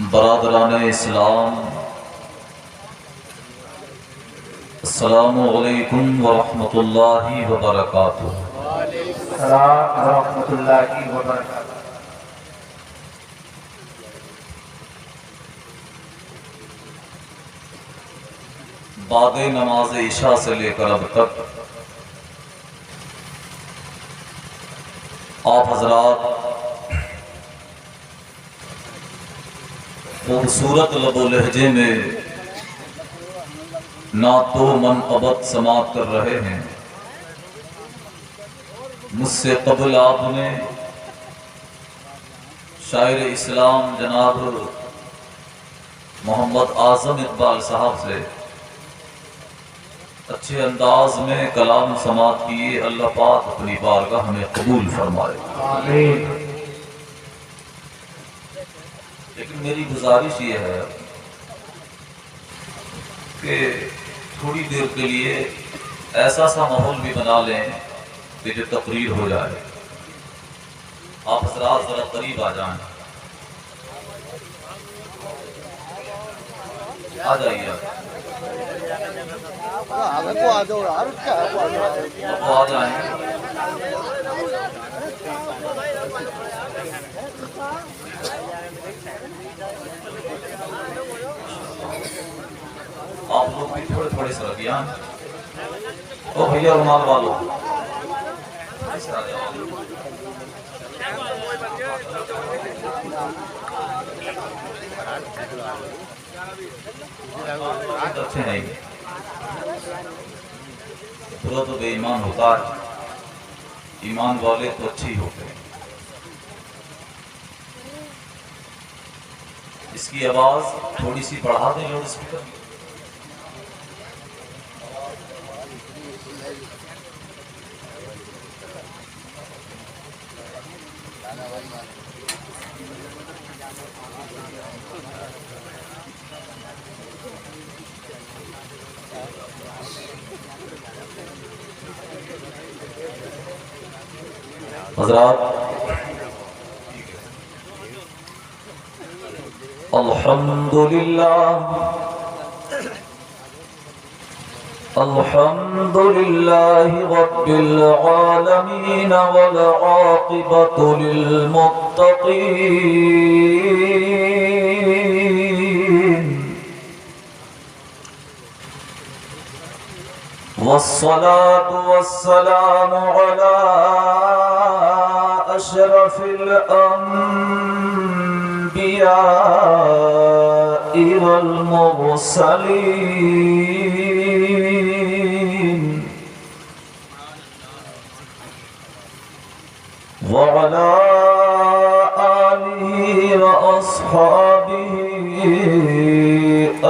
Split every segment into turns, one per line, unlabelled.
برادران اسلام، السلام علیکم ورحمۃ اللہ وبرکاتہ۔
السلام ورحمۃ اللہ وبرکاتہ۔
بعد نماز عشاء سے لے کر اب تک آپ حضرات خوبصورت لب و لہجے میں نعت و منقبت سماعت کر رہے ہیں۔ مجھ سے قبل آپ نے شاعر اسلام جناب محمد اعظم اقبال صاحب سے اچھے انداز میں کلام سماعت کیے۔ اللہ پاک اپنی بارگاہ ہمیں قبول فرمائے،
آمین۔
لیکن میری گزارش یہ ہے کہ تھوڑی دیر کے لیے ایسا سا ماحول بھی بنا لیں کہ جو تقریر ہو جائے۔ آپ حضرات ذرا قریب آ جائیں، آ جائیے، آپ آ جائیں۔ آپ لوگ بھی تھوڑے تھوڑے سے رکھیے۔ او بھیا رومال والو، اچھے نہیں، برا تو بے ایمان ہوتا ہے، ایمان والے تو اچھی ہوتے ہیں۔ اس کی آواز تھوڑی سی بڑھا دیں لاؤڈ اسپیکر۔ حضرات الحمد للہ رب العالمین والعاقبۃ للمتقین، والصلاة والسلام على أشرف الأنبياء والمرسلين، وعلى آله وأصحابه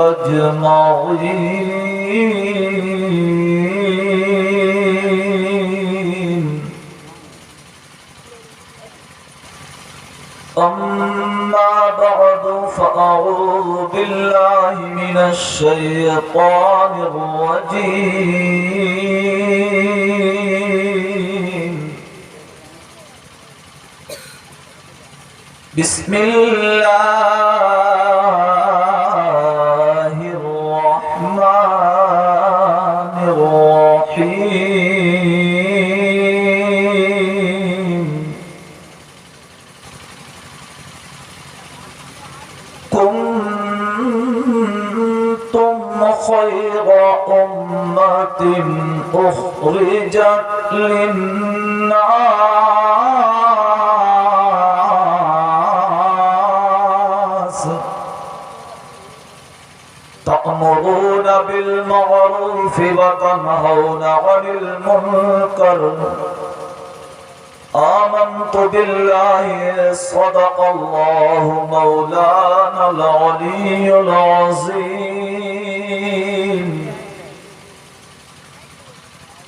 أجمعين، أما بعد فأعوذ بالله من الشيطان الرجيم، بسم الله الرحمن الرحيم، كنتم خير أمة أخرجت للناس، تأمرون بالمعروف وتنهون عن المنكر، آمنت بالله صدق الله مولانا العلي العظيم،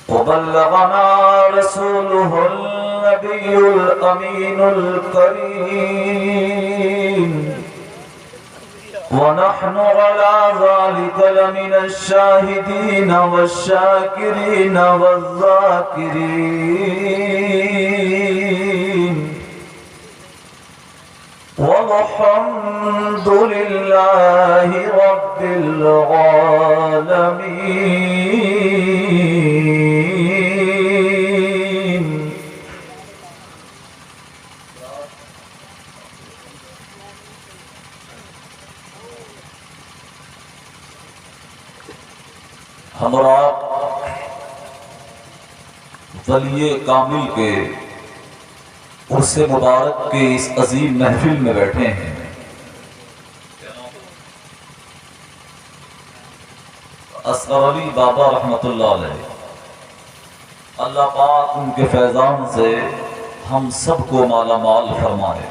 وبلغنا رسوله النبي الأمين الكريم، ونحن على ذلك لمن الشاهدين والشاكرين والذاكرين،
والحمد لله رب العالمين.
ہمارا ولی کامل کے عرس مبارک کے اس عظیم محفل میں بیٹھے ہیں. اصغر علی بابا رحمۃ اللہ علیہ، اللہ پاک ان کے فیضان سے ہم سب کو مالا مال فرمائے.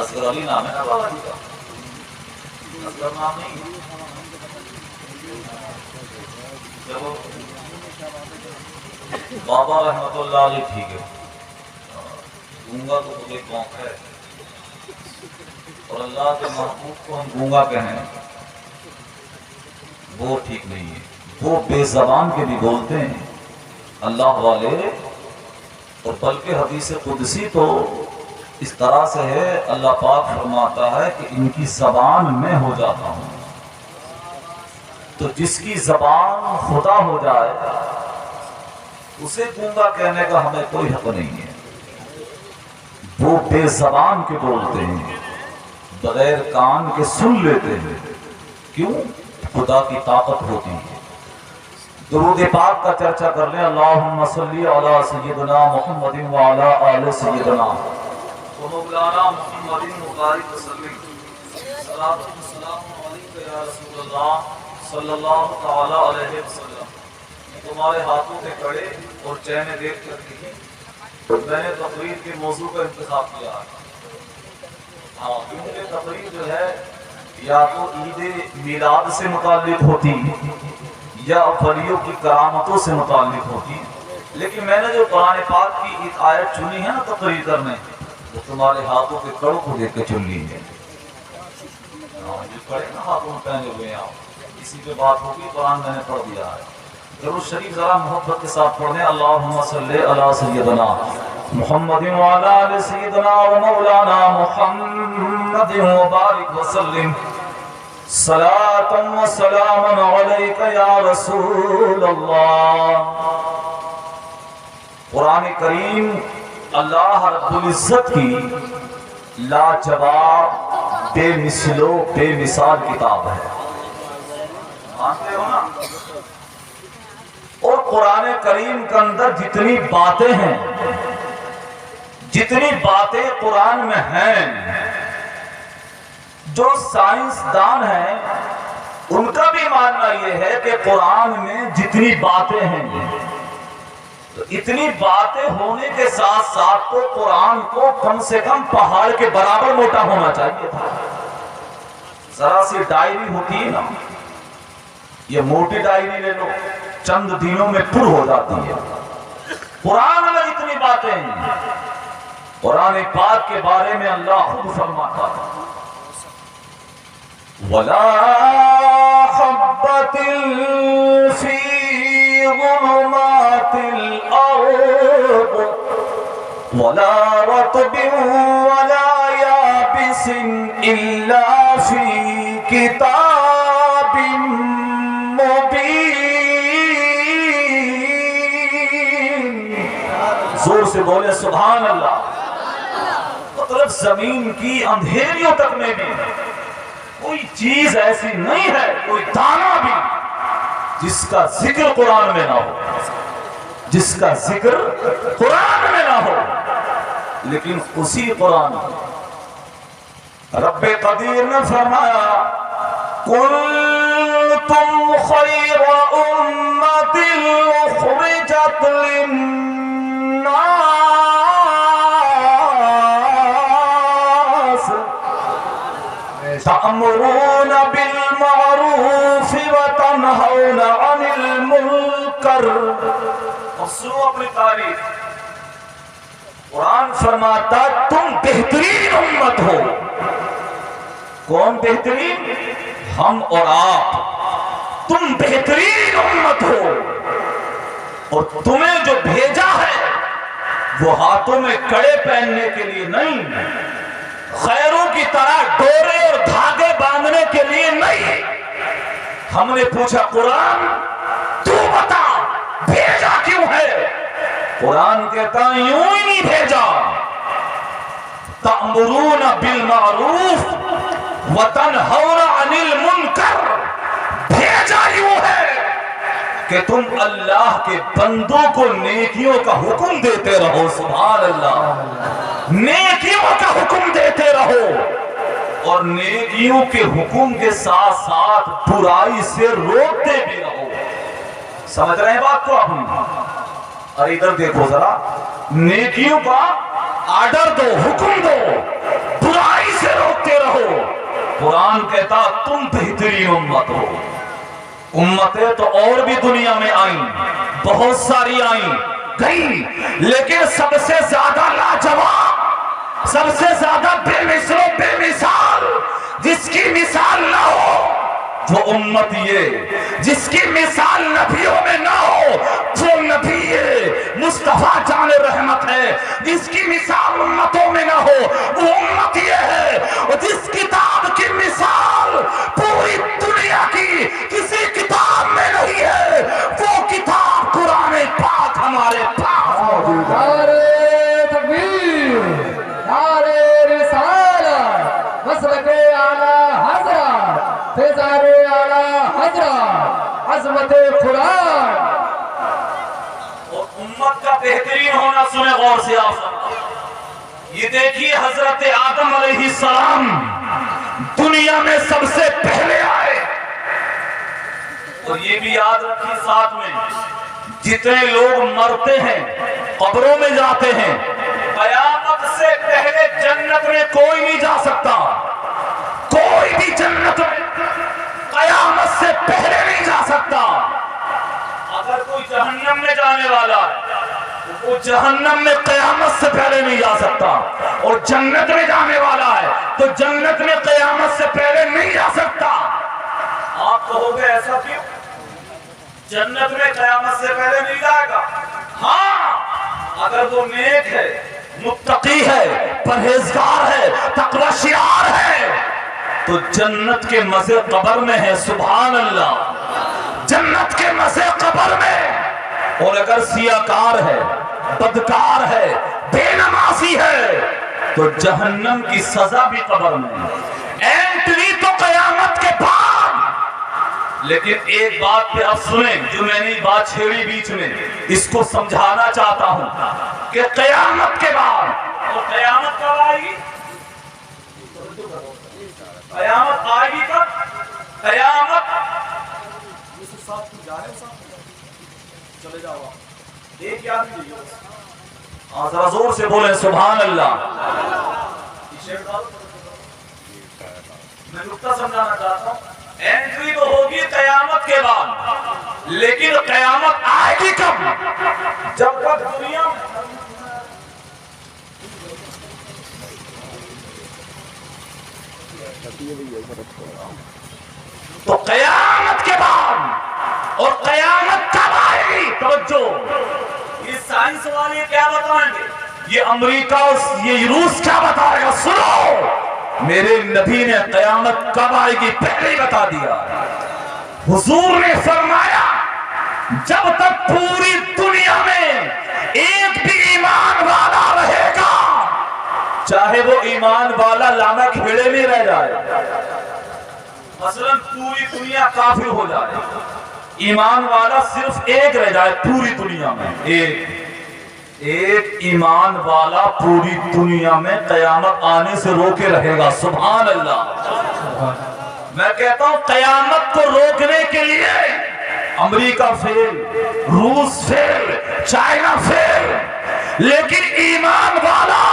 اصغر علی نام ہے نا بابا جی کا؟ اصغر نام نہیں؟ چلو بابا رحمت اللہ علیہ ٹھیک ہے. گونگا تو مجھے کونک ہے، اور اللہ کے محبوب کو ہم گونگا کہیں وہ ٹھیک نہیں ہے. وہ بے زبان کے بھی بولتے ہیں اللہ والے، اور بلکہ حدیث قدسی تو اس طرح سے ہے، اللہ پاک فرماتا ہے کہ ان کی زبان میں ہو جاتا ہوں. تو جس کی زبان خدا ہو جائے اسے گونگا کہنے کا ہمیں کوئی حق نہیں ہے. وہ بے زبان کے بولتے ہیں، بغیر کان کے سن لیتے ہیں. کیوں؟ خدا کی طاقت ہوتی ہے. درود پاک کا چرچا کر لیں. اللہم صلی علی سیدنا محمد وعلی آل سیدنا ومولانا محمد مبارک وسلم. صلاۃ و سلام علیک یا رسول اللہ صلی اللہ تعالی علیہ وسلم. تمہارے ہاتھوں کے کڑے اور چینیں دیکھ کر کے میں نے تقریر کے موضوع کا انتخاب کیا ہے. ہاں، کیونکہ تقریر جو ہے یا تو عید میلاد سے متعلق ہوتی یا ولیوں کی کرامتوں سے متعلق ہوتی، لیکن میں نے جو قرآن پاک کی ایک آیت چنی ہے نا تقریر کرنے، وہ تمہارے ہاتھوں کے کڑوں کو دیکھ کے چن لی ہے. جو کڑے نا ہاتھوں میں پہنے ہوئے ہیں اسی پہ بات ہوگی. قرآن میں نے پڑھ دیا ہے. ضرور شریف ذرا محبت کے ساتھ پڑھ دیں. اللہم صلی علی سیدنا محمد وعلی آل سیدنا ومولانا محمد مبارک وسلم. صلاۃ و سلام علیک یا رسول اللہ. قرآن کریم اللہ رب العزت کی لاجواب بے مثل و بے مثال کتاب ہے. مانتے ہو نا؟ اور قرآن کریم کے اندر جتنی باتیں ہیں، جتنی باتیں قرآن میں ہیں، جو سائنسدان ہیں ان کا بھی ماننا یہ ہے کہ قرآن میں جتنی باتیں ہیں، تو اتنی باتیں ہونے کے ساتھ ساتھ تو قرآن کو کم سے کم پہاڑ کے برابر موٹا ہونا چاہیے تھا. ذرا سی ڈائری ہوتی ہے نا، یہ موٹی ڈائری لے لو، چند دنوں میں پر ہو جاتی ہے. قرآن میں اتنی باتیں ہیں. قرآن پاک کے بارے میں اللہ خود فرماتا ہے وَلَا حَبَّةٍ فِي ظُلُمَاتِ الْأَرْضِ وَلَا رَطْبٍ وَلَا يَابِسٍ إِلَّا فِي كِتَابٍ مُبِينٍ. زور سے بولے سبحان اللہ. مطلب زمین کی اندھیریوں تک میں بھی کوئی چیز ایسی نہیں ہے، کوئی دانہ بھی جس کا ذکر قرآن میں نہ ہو، جس کا ذکر قرآن میں نہ ہو. لیکن اسی قرآن رب قدیر نے فرمایا کنتم خیر امت اخرجت للناس تأمرون بالمعروف وتنہون عن المنکر. اور سنو اپنی تعریف. قرآن فرماتا تم بہترین امت ہو. کون بہترین؟ ہم اور آپ تم بہترین امت ہو، اور تمہیں جو بھیجا ہے وہ ہاتھوں میں کڑے پہننے کے لیے نہیں، خیروں کی طرح ڈورے اور دھاگے باندھنے کے لیے نہیں۔ ہم نے پوچھا قرآن تو بتا بھیجا کیوں ہے؟ قرآن کہتا یوں ہی نہیں بھیجا، تأمرون بالمعروف وتنہون عن المنکر، بھیجا یوں ہے کہ تم اللہ کے بندوں کو نیکیوں کا حکم دیتے رہو، سبحان اللہ، نیکیوں کا حکم دیتے رہو، اور نیکیوں کے حکم کے ساتھ ساتھ برائی سے روکتے بھی رہو۔ سمجھ رہے ہیں بات کو آپ؟ اور ادھر دیکھو ذرا، نیکیوں کا آرڈر دو، حکم دو، برائی سے روکتے رہو۔ قرآن کہتا تم بہترین امت ہو۔ امتیں تو اور بھی دنیا میں آئیں، بہت ساری آئیں گئی، لیکن سب سے زیادہ لاجواب، سب سے زیادہ بے مثل و بے مثال، جس کی مثال نہ ہو وہ امت یہ، جس کی مثال نبیوں میں نہ ہو وہ نبی مصطفیٰ جان رحمت ہے، جس کی مثال امتوں میں نہ ہو وہ امت یہ ہے، اور جس کتاب کی مثال پوری دنیا کی کسی کتاب میں نہیں ہے وہ کتاب قرآن پاک ہمارے پاس۔
نعرے تکبیر، نعرے رسالت، مسلک اعلی حضرت، فیضان اعلی حضرت، عظمت قرآن۔
اور امت کا بہترین ہونا سنیں غور سے آپ، یہ دیکھیے حضرت آدم علیہ السلام دنیا میں سب سے پہلے آئے، اور یہ بھی یاد رکھیے ساتھ میں جتنے لوگ مرتے ہیں قبروں میں جاتے ہیں، قیامت سے پہلے جنت میں کوئی نہیں جا سکتا، کوئی بھی جنت میں قیامت سے پہلے نہیں جا سکتا۔ اگر کوئی جہنم میں جانے والا ہے وہ جہنم میں قیامت سے پہلے نہیں جا سکتا، اور جنت میں جانے والا ہے تو جنت میں قیامت سے پہلے نہیں جا سکتا۔ آپ کہو گے ایسا کیوں؟ جنت میں قیامت سے پہلے نہیں جائے گا؟ ہاں، اگر وہ نیک ہے، متقی ہے، پرہیزگار ہے، تقوی شعار ہے تو جنت کے مزے قبر میں ہے، سبحان اللہ، جنت کے مزے قبر میں۔ اور اگر سیاکار ہے، بدکار ہے، بے نمازی ہے تو جہنم کی سزا بھی قبر میں، اینٹری تو قیامت کے بعد۔ لیکن ایک بات پہ اب سنیں، جو میں نے بات چھیڑی بیچ میں، اس کو سمجھانا چاہتا ہوں کہ قیامت کے بعد، اور قیامت کب آئے گی؟ قیامت آئے گی کب؟ قیامت چلے جاؤ ایک یاد دیجیے، ذرا زور سے بولیں سبحان اللہ۔ میں نقطہ سمجھانا چاہتا ہوں، اینٹری تو ہوگی قیامت کے بعد، لیکن قیامت آئے گی کب؟ جب تک دنیا میں تو قیامت کے بعد، اور قیامت کب آئے گی؟ توجہ، یہ سائنس والے کیا بتائیں گے، یہ امریکہ اور یہ روس کیا بتائے گا؟ سنو، میرے نبی نے قیامت کب آئے گی پہلے ہی بتا دیا۔ حضور نے فرمایا جب تک پوری دنیا میں ایک بھی ایمان والا رہے گا، چاہے وہ ایمان والا لانا کھیڑے میں رہ جائے، مثلا پوری دنیا کافر ہو جائے، ایمان والا صرف ایک رہ جائے پوری دنیا میں، ایک ایمان والا پوری دنیا میں قیامت آنے سے روکے رہے گا، سبحان اللہ۔ میں کہتا ہوں قیامت کو روکنے کے لیے امریکہ فیل، روس فیل، چائنا فیل، لیکن ایمان والا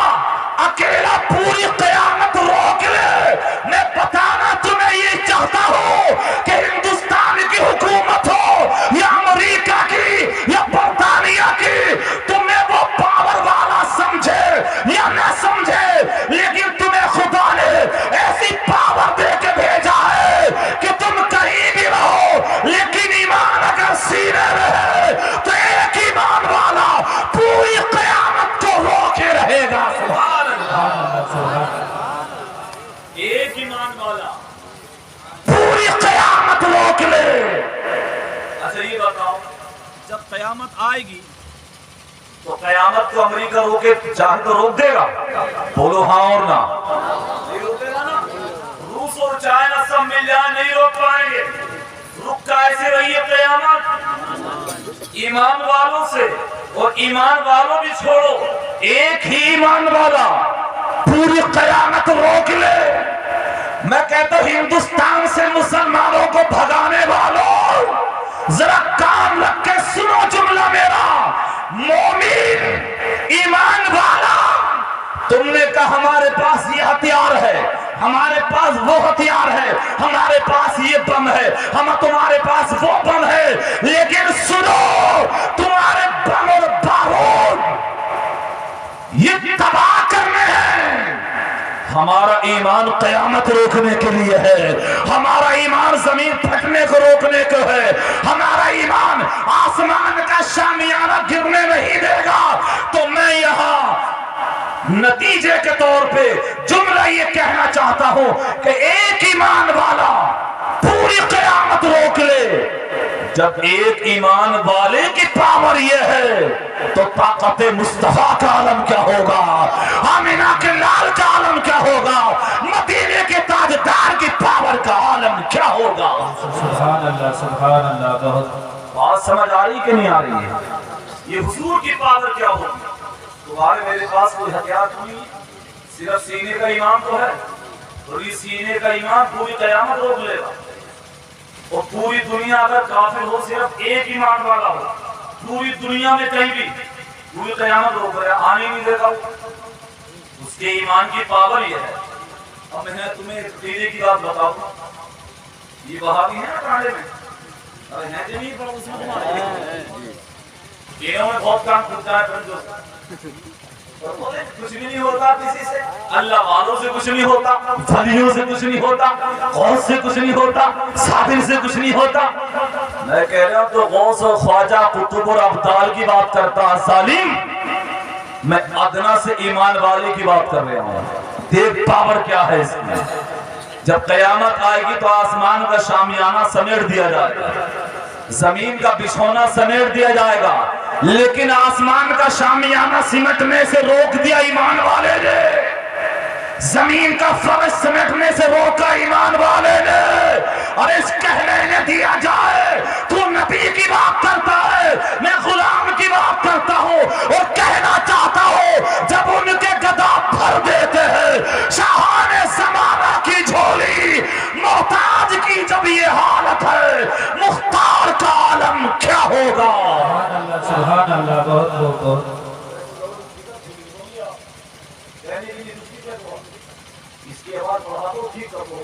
اکیلا پوری قیامت روک لے۔ میں بتانا تمہیں یہ چاہتا ہوں کہ ہندوستان کی حکومت ہو یا امریکہ کی یا برطانیہ کی، تمہیں وہ پاور والا سمجھے یا نہ سمجھے، لیکن تمہیں خدا نے ایسی پاور دے کے بھیجا ہے کہ روک لے۔ اچھا یہ بتاؤ، جب قیامت آئے گی تو قیامت کو امریکہ روکے چاہے تو روک دے گا؟ بولو ہاں اور نہ، نہیں روکے گا نا؟ روس اور چائنا سب مل جائیں نہیں روک پائیں گے۔ رک کیسے رہی ہے قیامت؟ ایمان والوں سے، اور ایمان والوں بھی چھوڑو، ایک ہی ایمان والا پوری قیامت روک لے۔ میں کہتا ہوں ہندوستان سے مسلمانوں کو بھگانے والوں، ذرا کان رکھ کے سنو جملہ میرا، مومن ایمان والا، تم نے کہا ہمارے پاس یہ ہتھیار ہے، ہمارے پاس وہ ہتھیار ہے، ہمارے پاس یہ بم ہے، تمہارے پاس وہ بم ہے، لیکن سنو، تمہارے بم اور بارود یہ تباہ کرنے ہیں، ہمارا ایمان قیامت روکنے کے لیے ہے، ہمارا ایمان زمین پھٹنے کو روکنے کو ہے، ہمارا ایمان آسمان کا شامیانہ گرنے نہیں دے گا۔ تو میں یہاں نتیجے کے طور پہ جملہ یہ کہنا چاہتا ہوں کہ ایک ایمان والا پوری قیامت روک لے۔ جب ایک ایمان والے کی پاور یہ ہے تو طاقت مصطفیٰ کا عالم کیا ہوگا، آمینہ کے لال کا عالم کیا ہوگا، مدینے کے تاجدار کی پاور کا عالم کیا ہوگا۔
سبحان اللہ، سبحان اللہ۔ بہت
بات سمجھ آ رہی کہ نہیں آ رہی ہے؟ یہ حضور کی پاور کیا ہوگی؟ تمہارے میرے پاس کوئی ہتھیار نہیں، صرف سینے کا ایمان تو ہے، اور یہ سینے کا ایمان پوری قیامت روک لے گا۔ اور پوری دنیا اگر کافر ہو، صرف ایک ایمان والا ہو، پوری دنیا میں کہیں بھی پوری قیامت روک رہا ہے، آنے نہیں دے گا۔ اس کے ایمان کی پاور یہ ہے۔ اب میں تمہیں ایک عقیدے کی بات بتاؤں، یہ وہابی ہیں نا کانڈے میں، ارے ہیں کہ نہیں پڑھو اس میں تمہارے دینوں میں بہت کام کرتا ہے، کچھ بھی نہیں ہوتا کسی سے، اللہ والوں سے کچھ نہیں ہوتا، ولیوں سے کچھ نہیں ہوتا، غوث سے کچھ نہیں ہوتا، صابر سے کچھ نہیں ہوتا۔ میں کہہ رہا ہوں تو غوث اور خواجہ قطب اور ابدال کی بات کرتا ظالم، میں ادنا سے ایمان والے کی بات کر رہا ہوں۔ دیکھ پاور کیا ہے اس میں۔ جب قیامت آئے گی تو آسمان کا شامیانہ سمیٹ دیا جائے گا، زمین کا بچھونا سمیٹ دیا جائے گا، لیکن آسمان کا شامیانہ سمٹنے سے روک دیا ایمان والے نے، زمین کا فرش سمیٹنے سے روکا ایمان والے نے۔ اور اس کہنے دیا جائے تو نبی کی بات کرتا ہے، میں غلام کی بات کرتا ہوں، اور کہنا چاہتا ہوں جب ان کے گدا بھر دیتے ہیں شاہان زمانہ کی جھولی، محتاج کی جب یہ حالت ہے، مختار کا عالم کیا ہوگا۔
سبحان اللہ، بہت بہت بہت۔
اس کی آواز بڑھا دو، ٹھیک کر دو۔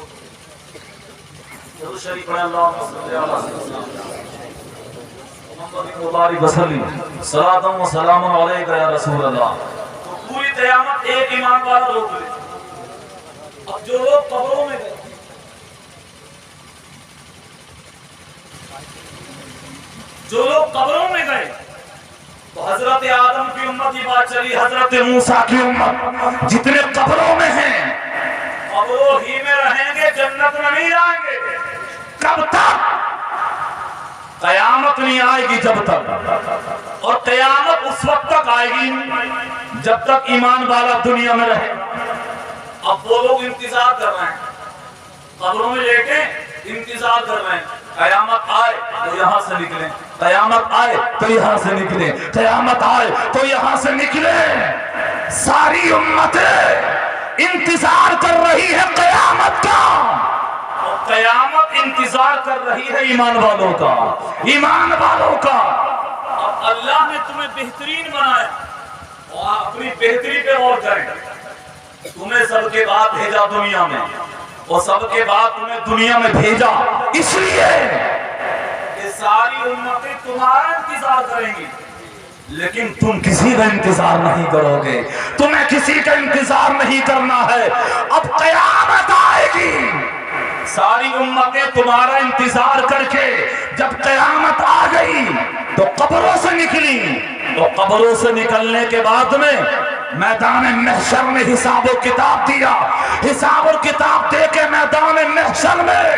درود شریف پڑھیں، اللہم صلی علی سیدنا محمد مبارک وسلم، صلاۃ و سلام علیک یا رسول اللہ۔ تو پوری قیامت ایک ایمان والا روک لے۔ اب جو لوگ قبروں میں گئے، تو حضرت آدم کی امت کی بات چلی، حضرت موسیٰ کی امت، جتنے قبروں میں ہیں قبروں ہی میں رہیں گے، جنت میں نہیں آئیں گے۔ کب تک؟ قیامت نہیں آئے گی جب تک، اور قیامت اس وقت تک آئے گی جب تک ایمان والا دنیا میں رہے۔ اب وہ لوگ انتظار کر رہے ہیں، قبروں میں لیٹے انتظار کر رہے ہیں، قیامت آئے تو یہاں سے نکلیں، قیامت آئے تو یہاں سے نکلیں، قیامت آئے تو یہاں سے نکلیں۔ ساری امتیں انتظار کر رہی ہے قیامت کا، اور قیامت انتظار کر رہی ہے ایمان والوں کا، ایمان والوں کا۔ اب اللہ نے تمہیں بہترین بنایا، اور اپنی بہتری پہ غور کریں۔ تمہیں سب کے بعد بھیجا دنیا میں، اور سب کے بعد تمہیں دنیا میں بھیجا اس لیے کہ ساری امتیں تمہارا انتظار کریں گی، لیکن تم کسی کا انتظار نہیں کرو گے، تمہیں کسی کا انتظار نہیں کرنا ہے۔ اب قیامت آئے گی، ساری امتیں تمہارا انتظار کر کے جب قیامت آ گئی تو قبروں سے نکلی، تو قبروں سے نکلنے کے بعد میں میدان محشر میں حساب و کتاب دیا، حساب و کتاب دے کے میدان محشر میں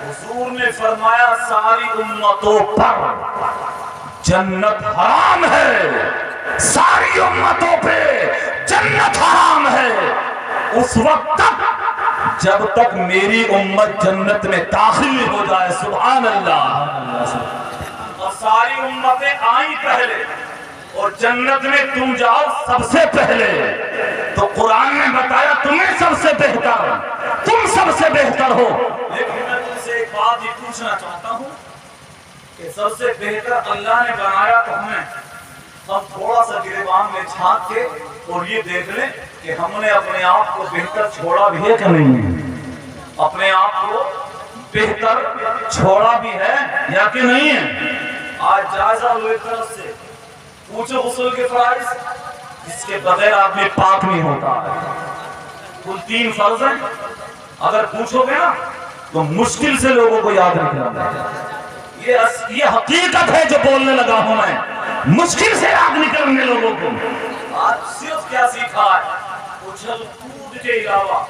حضور نے نے فرمایا ساری امتوں پر جنت حرام ہے، ساری امتوں پہ جنت حرام ہے اس وقت تک جب تک میری امت جنت میں داخل ہو جائے۔ سبحان اللہ۔ اور ساری امتیں آئیں پہلے اور جنت میں تم جاؤ سب سے پہلے، تو قرآن نے بتایا تمہیں سب سے بہتر، تم سب سے بہتر ہو۔ لیکن میں تم سے ایک بات یہ پوچھنا چاہتا ہوں کہ سب سے بہتر اللہ نے بنایا تو ہم تھوڑا سا گریبان میں جھانک کے اور یہ دیکھ لیں کہ ہم نے اپنے آپ کو بہتر چھوڑا بھی ہے کہ نہیں، اپنے آپ کو بہتر چھوڑا بھی ہے یا کہ نہیں ہے۔ آج جائزہ لو ایک طرف سے، پوچھو غسل کے فرائض جس کے بغیر آدمی پاک نہیں ہوتا ہے، کل 3 فرض ہیں، اگر پوچھو گے نا تو مشکل سے لوگوں کو یاد رکھنا ہے۔ یہ حقیقت ہے جو بولنے لگا ہوں میں، مشکل سے یاد نکلنے لوگوں کو۔ آج صرف کیا سیکھا ہے، اچھل کود کے علاوہ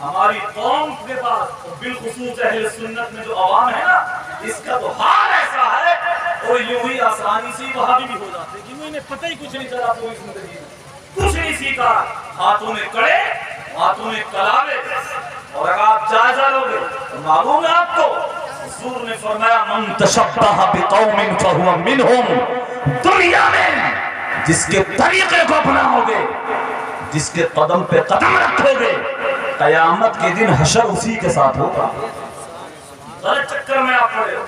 ہماری قوم کے پاس بالخصوص اہل سنت میں جو عوام ہے نا، اس کا تو حال ایسا ہے اور یوں ہی آسانی سے وہاں بھی ہو جاتے کہ انہیں پتہ ہی کچھ نہیں چلا پوری زندگی میں، کچھ نہیں سیکھا، ہاتھوں میں کڑے، ہاتھوں میں کلاوے۔ اور اگر آپ جائزہ لوگے تو معلوم ہے آپ کو، حضور نے فرمایا من تشبہ بقوم فہو منہم، دنیا میں جس کے طریقے کو اپناؤ گے، جس کے قدم پہ قدم رکھو گے، قیامت کے دن حشر اسی کے ساتھ ہوگا۔ غلط چکر میں آپ پڑے ہو،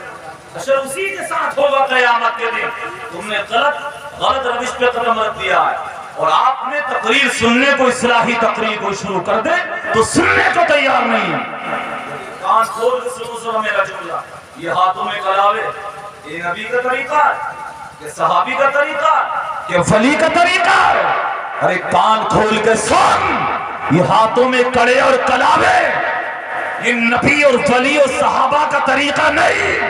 حشر اسی کے ساتھ ہوگا قیامت کے دن۔ تم نے غلط روش پہ قدم رکھ دیا ہے، اور آپ نے تقریر سننے کو، اصلاحی تقریر کو شروع کر دے تو سننے کو تیار نہیں ہے۔ کان کھول کے سنو سنو میرا جملہ، یہ ہاتھوں میں کلاوے، یہ نبی کا طریقہ ہے، یہ صحابی کا طریقہ ہے، کہ ولی کا طریقہ ہے؟ ارے کان کھول کے سن، یہ ہاتھوں میں کڑے اور کلاوے یہ نبی اور ولی اور صحابہ کا طریقہ نہیں،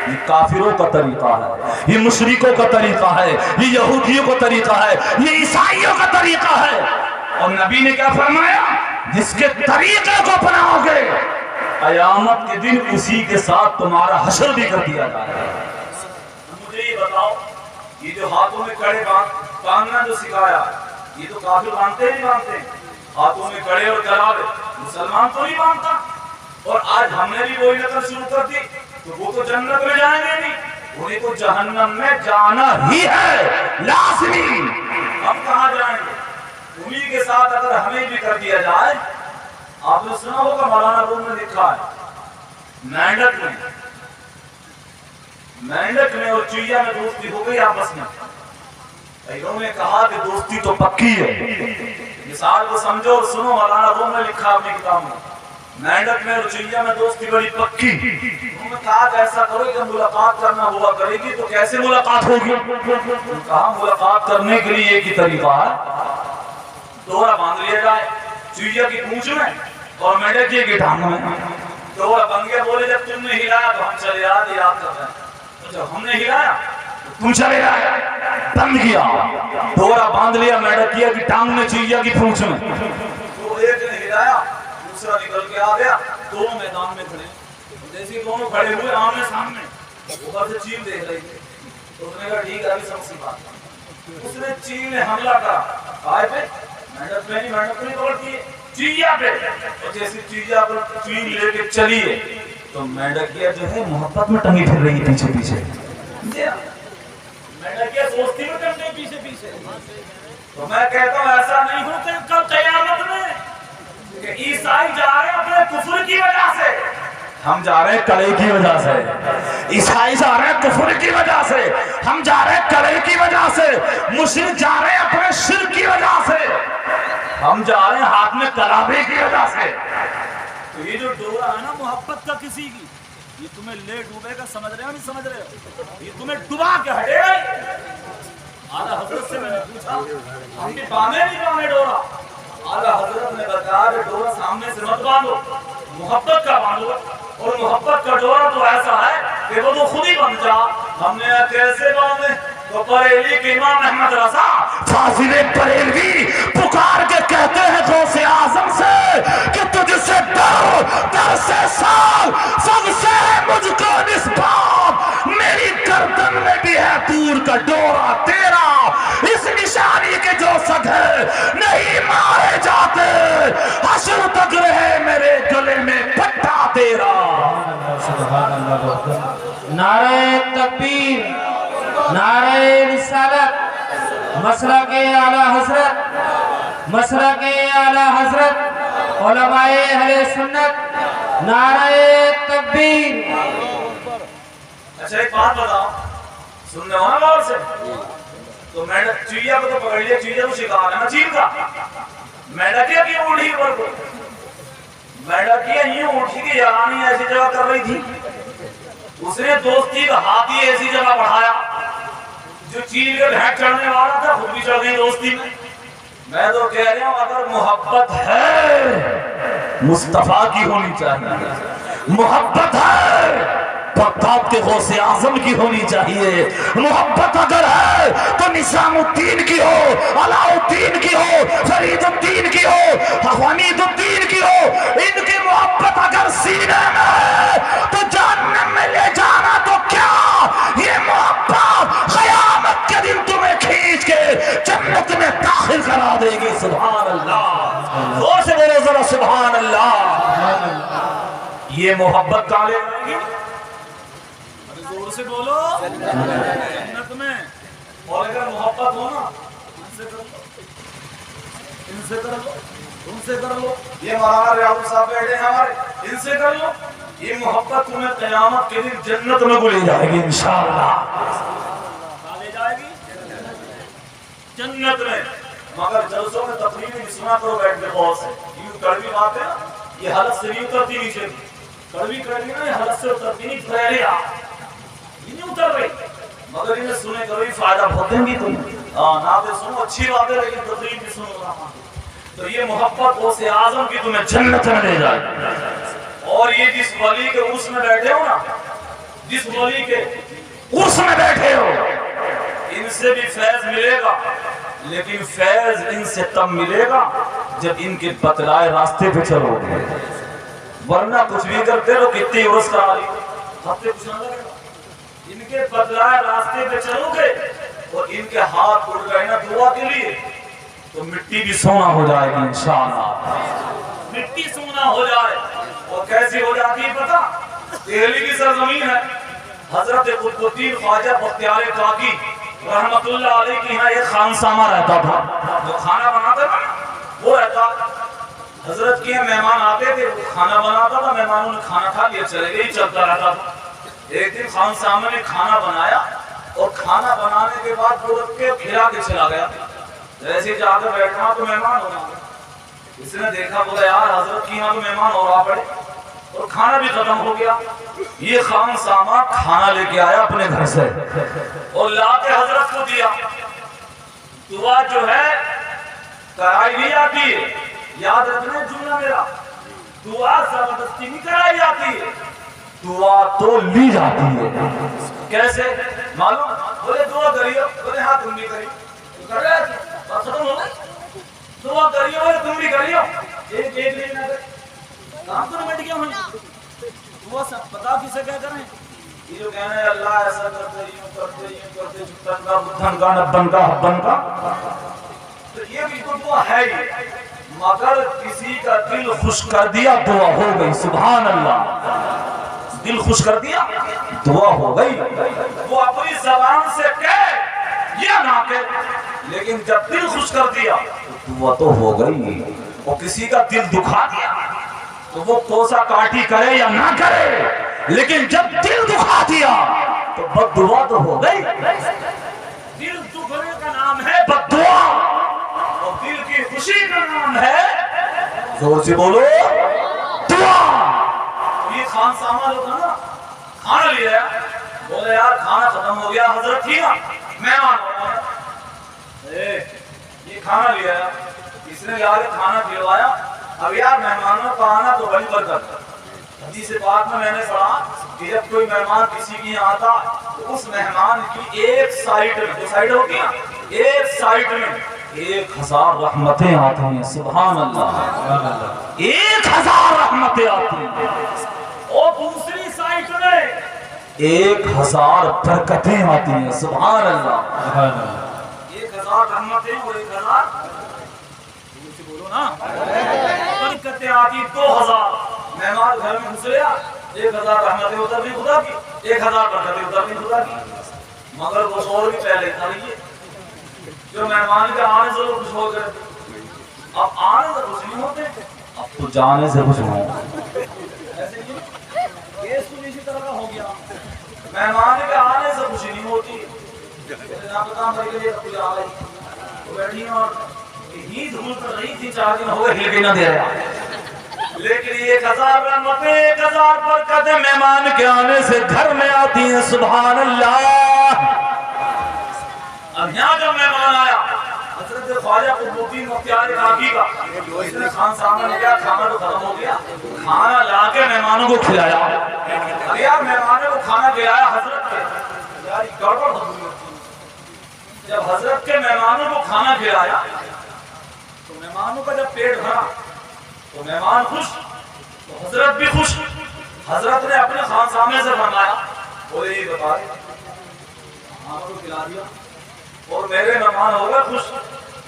یہ کافروں کا طریقہ ہے، یہ مشرکوں کا طریقہ ہے، یہ یہودیوں کا طریقہ ہے، یہ عیسائیوں کا طریقہ ہے۔ اور نبی نے کیا فرمایا؟ جس کے طریقے کو اپناؤ گے قیامت کے دن اسی کے ساتھ تمہارا حشر بھی کر دیا جائے گا۔ مجھے یہ بتاؤ، یہ جو ہاتھوں میں کڑے باندھنا جو سکھایا، یہ تو کافر باندھتے نہیں باندھتے، ہاتھوں میں کڑے اور کلاوے مسلمان تو نہیں باندھتا۔ اور آج ہم نے بھی وہی نقل شروع کر دی تو وہ تو جنت میں جائیں گے نہیں، انہیں تو جہنم میں جانا ہی ہے لازمی۔ ہم کہاں جائیں گے؟ انہی کے ساتھ اگر ہمیں بھی کر دیا جائے۔ آپ نے سنا ہوگا مولانا روم نے لکھا ہے، مینڈک میں اور چوہیا میں دوستی ہو گئی آپس میں، انہوں نے کہا کہ دوستی تو پکی ہے۔ مثال کو سمجھو اور سنو، مولانا روم نے لکھا اپنی کتاب میں، مینڈک میں اور چوہیا میں دوستی بڑی پکی۔ انہوں نے کہا کہ ایسا کرو کہ ملاقات کرنا ہوا کرے گی تو کیسے ملاقات ہوگی؟ کہا ملاقات کرنے کے لیے ایک ہی طریقہ ہے، دوہرا باندھ لیا جائے چوہیا کی پونچھ میں اور مینڈک کی ٹانگ میں، دوہرا بن گیا۔ بولے جب تم نے ہلایا تو ہم چلے آئے، یاد کرتے ہیں، جب ہم نے ہلایا تم چلے آئے، بند کیا، دوہرا باندھ لیا مینڈکیا کی ٹانگ میں، چوہیا کی پونچھ میں۔ تو ایک نے ہلایا، دوسرا نکل کے آ گیا، دونوں میدان میں کھڑے، جیسے دونوں کھڑے ہوئے آمنے سامنے، اوپر سے چیل دیکھ رہی تھی، تو اس نے کہا ٹھیک ہے ابھی سب سی بات۔ اس نے چیل نے حملہ کرا، آئے پہ مینڈک میں نہیں پکڑتی ہے، چوہیا پہ، اور جیسے چوہیا پر چیل لے کے چلیے تو مینڈکیا جو ہے محبت میں ٹنگی پھر رہی پیچھے پیچھے، مینڈکیا سوچتی میں ٹنگی پیچھے پیچھے۔ تو میں کہتا ہوں ایسا نہیں ہو کہ کل قیامت میں کہ عیسائی جا رہے ہیں اپنے کفر کی وجہ سے، ہم جا رہے ہیں کڑے کی وجہ سے، عیسائی جا رہے ہیں کفر کی وجہ سے، ہم جا رہے ہیں کڑے کی وجہ سے، مشرک جا رہے ہیں اپنے شرک کی وجہ سے، ہم جا رہے ہیں ہاتھ میں کلابے کی وجہ سے۔ تو یہ جو ڈورا ہے نا محبت کا کسی کی، یہ تمہیں لے ڈوبے گا، سمجھ رہے ہو نہیں سمجھ رہے ہو؟ یہ تمہیں ڈبا کے ہٹے گا۔ اعلیٰ حضرت سے میں نے پوچھا ہم بھی باندھے نہیں باندھے ڈورا؟ اعلیٰ حضرت نے بتایا کہ ڈورا سامنے سے مت باندھو، محبت کا باندھو، اور محبت کا ڈورا تو ایسا ہے کہ وہ تو خود ہی بن جا۔ ہم نے کیسے باندھے؟ تو بریلی کے امام احمد رضا فاضل بریلوی پکار کے کہتے ہیں غوث اعظم سے کہ تجھ سے ڈر سے سال سب سے مجھ کو
نعرہ تکبیر، نعرہ رسالت، مسلک اعلی حضرت، مسلک اعلی حضرت، علماء اہل سنت، نعرہ تکبیر۔
اچھا ایک بات بتاؤ، سننے ہو نا غور سے؟ تو چوہیا کو تو پکڑ لیا، چوہیا تو شکار ہے نا چیل کا۔ میڈکیا کی اونٹھی پر کو، میڈکیا یوں اونٹھی کی یارانی ایسی جگہ کر رہی تھی، اس نے دوستی کا ہاتھی ایسی جگہ بڑھایا جو چیل کے بھینٹ چڑھنے والا تھا، خود بھی چڑھ گئی دوستی میں۔ میں تو کہہ رہا ہوں اگر محبت ہے مصطفیٰ کی ہونی چاہیے، محبت ہے بغداد کے غوث اعظم کی ہونی چاہیے، محبت اگر ہے تو نظام الدین کی ہو، علاء الدین کی ہو، فرید الدین کی ہو، حمید الدین کی ہو۔ ان کی محبت اگر سینے میں ہے تو جہنم میں لے جانا تو کیا، یہ محبت قیامت کے دن تمہیں کھینچ کے جنت میں داخل کرا دے گی۔ سبحان اللہ، زور سے بولو ذرا سبحان اللہ۔ یہ محبت کہاں لے جائے گی؟ زور سے بولو، جنت میں۔ اور اگر محبت ہو نا، ان سے کر لو، ان سے کر لو، ان سے کر لو۔ یہ مولانا ریاض صاحب بیٹھے ہیں ہمارے، ان سے کر لو۔ یہ محبت تمہیں قیامت کے دن جنت میں لے جائے گی انشاءاللہ۔ کہاں لے جائے گی؟ جنت میں۔ مگر جلسوں میں تقریر بھی سنا کرو بیٹھ کے غور سے، یہ کڑوی بات ہے نا، یہ حلق سے نہیں اترتی نیچے، کڑوی کڑوی نا، یہ حلق سے اترتی نہیں، پھیلے آ یہ نہیں اتر رہی، مگر انہیں سنے کرو یہ فائدہ بہت دیں گی تم۔ نعتیں سنو اچھی بات ہے، لیکن تقریر بھی سنو۔ تو یہ محبت غوث اعظم کی تمہیں جنت میں لے جائے۔ اور یہ جس ولی کے عرس میں بیٹھے ہو نا، جس ولی کے عرس میں بیٹھے ہو، ان سے بھی فیض ملے گا، لیکن فیض ان سے تب ملے گا جب ان کے بتلائے راستے پہ چلو گے، ورنہ کچھ بھی کرتے رہو، کتنی عرس کرا لی ہفتے کچھ نہ لگے گا۔ ان کے بتلائے راستے پہ چلو گے اور ان کے ہاتھ اڑ گئے نا دعا کے لیے تو مٹی بھی سونا ہو جائے گی انشاءاللہ، مٹی سونا ہو جائے۔ اور کیسی ہو جاتی ہے پتہ؟ دہلی کی سرزمین ہے، حضرت قطب الدین خواجہ بختیار کاکی رحمت اللہ علیہ کی یہاں ایک خانسامہ رہتا تھا، جو کھانا بناتا تھا وہ رہتا، حضرت کے مہمان آتے تھے، وہ کھانا بناتا تھا، مہمانوں نے کھانا کھا لیا چلے گئے، چلتا رہتا تھا۔ ایک دن خانسامہ نے کھانا بنایا اور کھانا بنانے کے بعد وہ رکھ کے کھلا کے چلا گیا، جیسے جا کر بیٹھا تو مہمان ہونا، اس نے دیکھا بولا یار حضرت کی یہاں تو مہمان اور آ پڑے اور کھانا بھی ختم ہو گیا۔ یہ خانسامہ کھانا لے کے آیا اپنے گھر سے اور لا کے حضرت کو دیا۔ دعا جو ہے کرائی نہیں جاتی ہے، یاد رکھنا جملہ میرا، دعا زبردستی نہیں کرائی جاتی ہے، دعا تو لی جاتی ہے۔ کیسے معلوم؟ بولے دعا کریو، بولے ہاں تم بھی کریو، کر رہے ہیں بات ختم ہو گئی، دعا کریو بولے تم بھی کریو، ایک لینا کرے کام تو نمٹ گیا ہوئی دعا سب پتا کسے کیا کریں؟ یہ جو کہنا ہے اللہ ایسا کرتے یوں کرتے چھتن کا بدھن کا نبن کا حبن کا، تو یہ بھی تو دعا ہے ہی، مگر کسی کا دل خوش کر دیا دعا ہو گئی۔ سبحان اللہ، دل خوش کر دیا دعا ہو گئی۔ وہ اپنی زبان سے کہے یا نہ کہے، لیکن جب دل خوش کر دیا تو دعا تو ہو گئی۔ اور کسی کا دل دکھا دیا تو وہ کوسا کاٹی کرے یا نہ کرے، لیکن جب دل دکھا دیا تو بد دعا تو ہو گئی۔ دل دکھنے کا نام ہے بد دعا، اور دل کی خوشی کا نام ہے، زور سے بولو، دعا۔ یہ خانسامہ جو تھا نا، کھانا لیا ہے، بولے یار کھانا ختم ہو گیا، حضرت تھی نا مہمان ہو گیا، یہ کھانا لیا ہے، اس نے یار کھانا کھلوایا، اب یار مہمانوں کا آنا تو بڑی برکت۔ حدیث پاک میں نے پڑھا کہ جب کوئی مہمان کسی کی یہاں آتا تو اس مہمان کی ایک سائٹ میں، جو سائٹ ہوتی ہے نا، ایک سائٹ میں 1000 رحمتیں آتی ہیں۔ سبحان اللہ، 1000 رحمتیں آتی ہیں، اور دوسری سائٹ میں 1000 برکتیں آتی ہیں۔ سبحان اللہ، 1000 رحمتیں اور 1000 بولو نا برکتیں آتی، 2000 مہمان گھر میں گھس گیا، 1000 رحمتیں اتر بھی خدا کی, 1000 برکتیں اتر بھی خدا کی, مگر وہ اور بھی پہلے تھا یہ جو مہمان کے آنے سے خوش ہو گئے, اب آنے سے خوش نہیں ہوتے, اب تو جانے سے خوش ہوں. ایسے ہی کیس تو اسی طرح کا ہو گیا, مہمان کے آنے سے خوشی نہیں ہوتی. جناب بتا بھائی کے لیے کوئی آ گئی تو بیٹھی اور ہی دھول کر رہی تھی, 4 دن ہو گئے ہل کے نہ دے رہا, لیکن 1000 رحمتیں 1000 برکتیں مہمان کے آنے سے گھر میں آتی ہیں. سبحان اللہ. اب یہاں جب مہمان آیا حضرت خواجہ قطبالدین مختیار کاکی کا, اس نے خان سامنے کیا, کھانا تو ختم ہو گیا, کھانا لا کے مہمانوں کو کھلایا. ارے یار مہمانوں کو کھانا کھلایا حضرت کے, یار گڑبڑ ہو گئی. جب حضرت کے مہمانوں کو کھانا کھلایا تو مہمانوں کا جب پیٹ بھرا تو مہمان خوش تو حضرت بھی خوش. حضرت نے اپنے خان سامنے سے فرمایا, بولے یہ بتا دے مہمانوں کو کھلا دیا اور میرے مہمان ہو گئے خوش,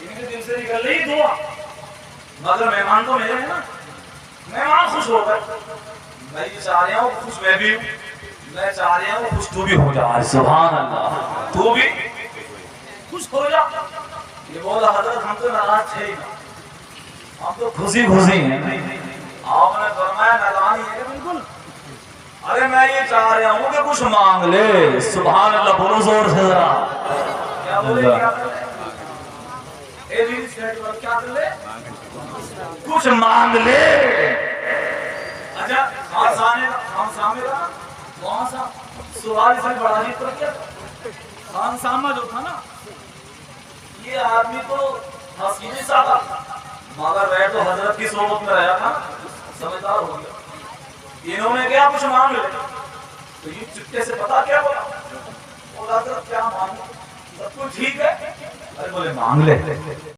ان کے دل سے نکل رہی دعا, مگر مہمان تو میرے ہیں نا, مہمان خوش ہو گئے. میں یہ چاہ رہا ہوں خوش میں بھی ہوں, میں چاہ رہا ہوں خوش تو بھی ہو جا. سبحان اللہ, تو بھی خوش ہو جا. یہ بولا حضرت ہم تو ناراض تھے ہی نا, ہم تو خوشی خوشی ہیں. آپ نے فرمایا نادانی ہے بالکل, ارے میں یہ چاہ رہا ہوں کہ کچھ مانگ لے. سبحان اللہ, بولو زور سے ذرا. کیا بولے, کیا کر لے, اے جی سیٹ پر کیا کر لے, کچھ مانگ لے. اچھا خان سامنے کا وہاں سا سوال سے بڑا نہیں تو کیا, خان سامہ جو تھا نا یہ آدمی تو حسینی سا تھا, مگر رہ تو حضرت کی صحبت میں رہا تھا, سمجھدار ہو گیا. انہوں نے کیا کچھ مانگ لے, تو یہ چٹکے سے پتا کیا بولا, حضرت کیا مانگ, سب کچھ ٹھیک ہے, ارے بولے مانگ لے.